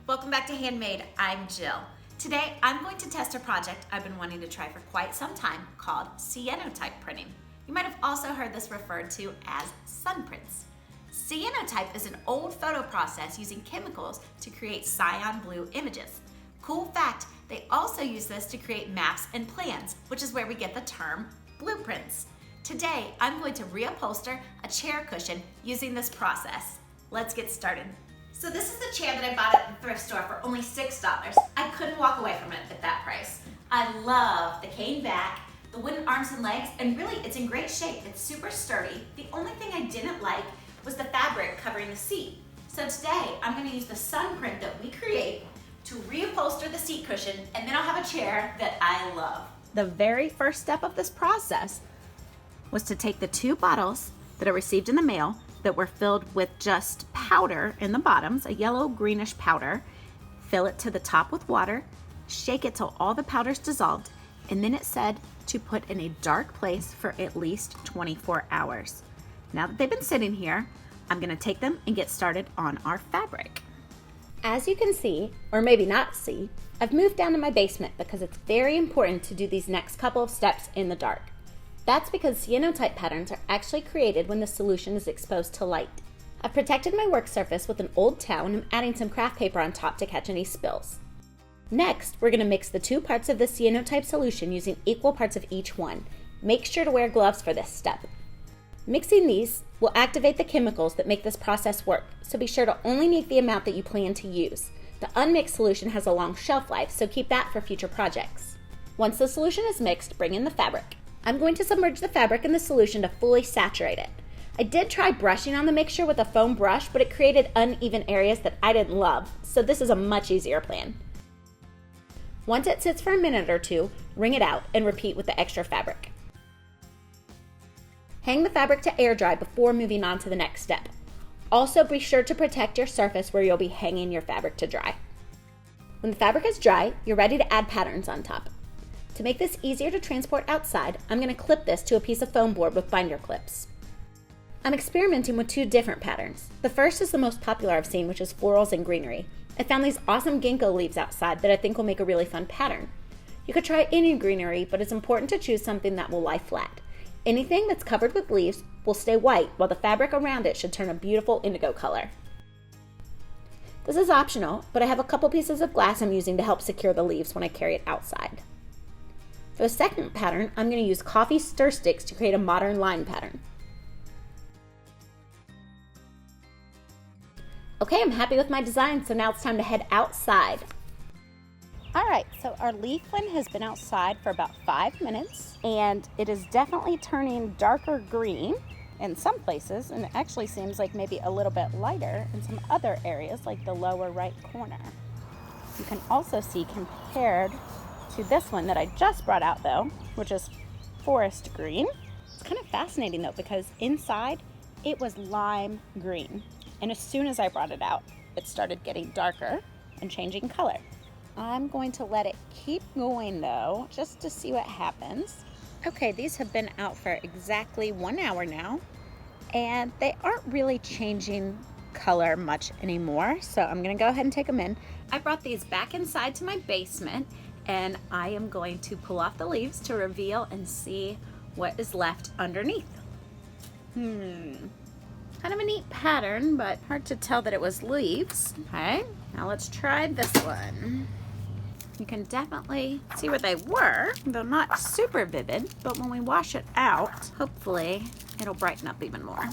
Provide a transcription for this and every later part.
Welcome back to Handmade. I'm Jill. Today I'm going to test a project I've been wanting to try for quite some time called cyanotype printing. You might have also heard this referred to as sun prints. Cyanotype is an old photo process using chemicals to create cyan blue images. Cool fact, they also use this to create maps and plans, which is where we get the term blueprints. Today I'm going to reupholster a chair cushion using this process. Let's get started. So this is the chair that I bought at the thrift store for only $6. I couldn't walk away from it at that price. I love the cane back, the wooden arms and legs, and really it's in great shape. It's super sturdy. The only thing I didn't like was the fabric covering the seat. So today I'm going to use the sun print that we create to reupholster the seat cushion, and then I'll have a chair that I love. The very first step of this process was to take the 2 bottles that I received in the mail that were filled with just powder in the bottoms, a yellow greenish powder, fill it to the top with water, shake it till all the powder's dissolved, and then it said to put in a dark place for at least 24 hours. Now that they've been sitting here, I'm gonna take them and get started on our fabric. As you can see, or maybe not see, I've moved down to my basement because it's very important to do these next couple of steps in the dark. That's because cyanotype patterns are actually created when the solution is exposed to light. I've protected my work surface with an old towel and I'm adding some craft paper on top to catch any spills. Next, we're going to mix the 2 parts of the cyanotype solution using equal parts of each one. Make sure to wear gloves for this step. Mixing these will activate the chemicals that make this process work, so be sure to only need the amount that you plan to use. The unmixed solution has a long shelf life, so keep that for future projects. Once the solution is mixed, bring in the fabric. I'm going to submerge the fabric in the solution to fully saturate it. I did try brushing on the mixture with a foam brush, but it created uneven areas that I didn't love, so this is a much easier plan. Once it sits for a minute or 2, wring it out and repeat with the extra fabric. Hang the fabric to air dry before moving on to the next step. Also be sure to protect your surface where you'll be hanging your fabric to dry. When the fabric is dry, you're ready to add patterns on top. To make this easier to transport outside, I'm going to clip this to a piece of foam board with binder clips. I'm experimenting with 2 different patterns. The first is the most popular I've seen, which is florals and greenery. I found these awesome ginkgo leaves outside that I think will make a really fun pattern. You could try any greenery, but it's important to choose something that will lie flat. Anything that's covered with leaves will stay white, while the fabric around it should turn a beautiful indigo color. This is optional, but I have a couple pieces of glass I'm using to help secure the leaves when I carry it outside. For the second pattern, I'm going to use coffee stir sticks to create a modern line pattern. Okay, I'm happy with my design, so now it's time to head outside. Alright, so our leaflet has been outside for about 5 minutes, and it is definitely turning darker green in some places, and it actually seems like maybe a little bit lighter in some other areas, like the lower right corner. You can also see compared to this one that I just brought out though, which is forest green. It's kind of fascinating though, because inside it was lime green, and as soon as I brought it out, it started getting darker and changing color. I'm going to let it keep going though, just to see what happens. Okay, these have been out for exactly 1 hour now, and they aren't really changing color much anymore, so I'm gonna go ahead and take them in. I brought these back inside to my basement, and I am going to pull off the leaves to reveal and see what is left underneath. Kind of a neat pattern, but hard to tell that it was leaves. Okay, now let's try this one. You can definitely see where they were, though not super vivid, but when we wash it out, hopefully it'll brighten up even more.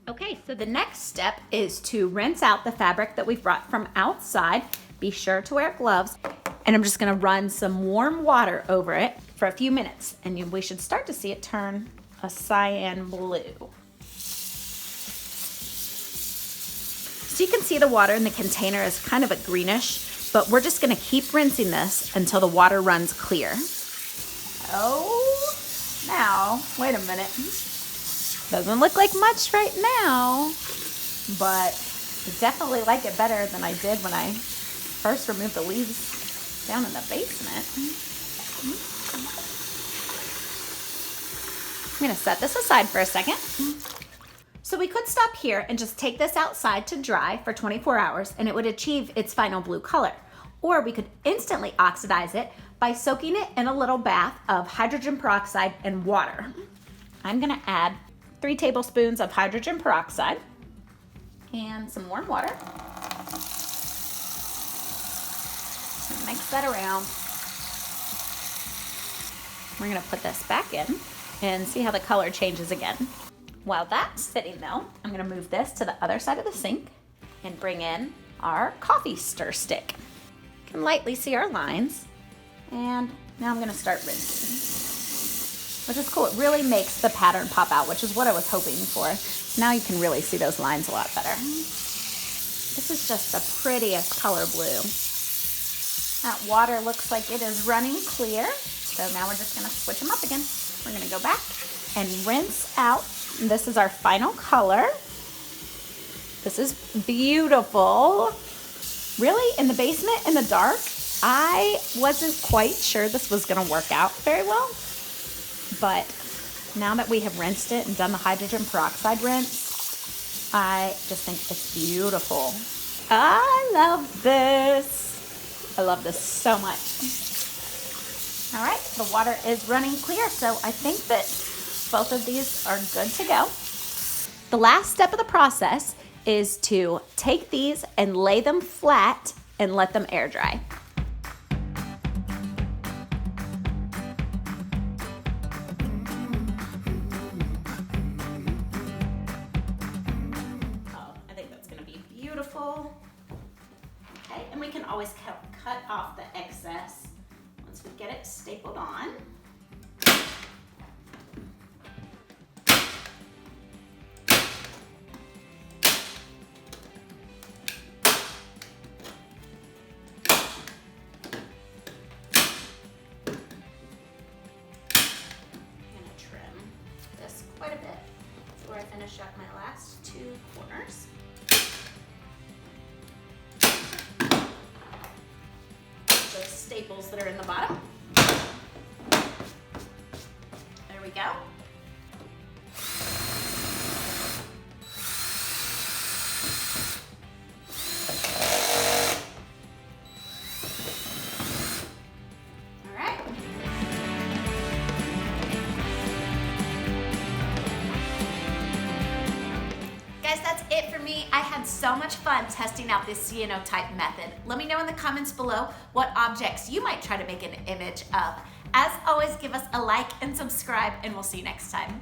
Okay, so the next step is to rinse out the fabric that we've brought from outside. Be sure to wear gloves. And I'm just gonna run some warm water over it for a few minutes, and we should start to see it turn a cyan blue. So you can see the water in the container is kind of a greenish, but we're just gonna keep rinsing this until the water runs clear. Oh, now, wait a minute. Doesn't look like much right now, but I definitely like it better than I did when I first removed the leaves down in the basement. I'm gonna set this aside for a second. So we could stop here and just take this outside to dry for 24 hours and it would achieve its final blue color. Or we could instantly oxidize it by soaking it in a little bath of hydrogen peroxide and water. I'm gonna add 3 tablespoons of hydrogen peroxide and some warm water. Mix that around. We're gonna put this back in and see how the color changes again. While that's sitting though, I'm gonna move this to the other side of the sink and bring in our coffee stir stick. You can lightly see our lines. And now I'm gonna start rinsing, which is cool. It really makes the pattern pop out, which is what I was hoping for. Now you can really see those lines a lot better. This is just the prettiest color blue. That water looks like it is running clear. So now we're just gonna switch them up again. We're gonna go back and rinse out. This is our final color. This is beautiful. Really, in the basement, in the dark, I wasn't quite sure this was gonna work out very well. But now that we have rinsed it and done the hydrogen peroxide rinse, I just think it's beautiful. I love this. I love this so much. All right, the water is running clear, so I think that both of these are good to go. The last step of the process is to take these and lay them flat and let them air dry. Oh, I think that's gonna be beautiful. Okay, and we can always cut off the excess once we get it stapled on. Quite a bit before I finish up my last 2 corners. Those staples that are in the bottom. There we go. Guys, that's it for me. I had so much fun testing out this cyanotype method. Let me know in the comments below what objects you might try to make an image of. As always, give us a like and subscribe, and we'll see you next time.